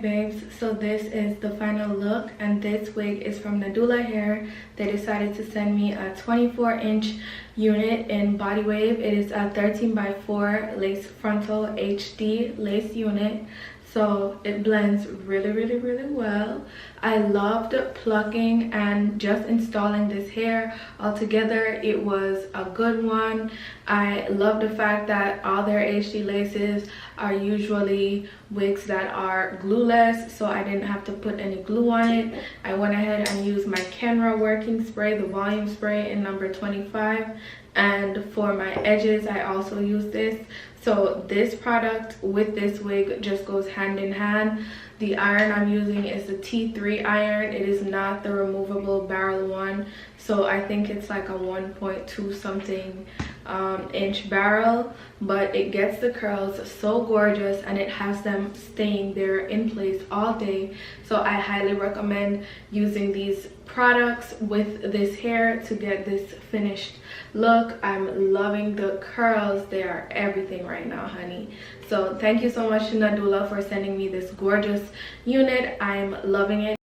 babes, so this is the final look, and this wig is from Nadula Hair. They decided to send me a 24-inch unit in body wave. It is a 13x4 lace frontal HD lace unit, so it blends really well. I loved plucking and just installing this hair. Altogether, it was a good one. I love the fact that all their HD laces are usually wigs that are glueless, so I didn't have to put any glue on it. I went ahead and used my Kenra working spray, the volume spray in number 25, and for my edges I also use this. So this product with this wig just goes hand in hand. The iron I'm using is the T3 iron. It is not the removable barrel one, so I think it's like a 1.2 something inch barrel, but it gets the curls so gorgeous and it has them staying there in place all day. So I highly recommend using these products with this hair to get this finished look. I'm loving the curls. They are everything right now, honey. So thank you so much to Nadula for sending me this gorgeous unit. I'm loving it.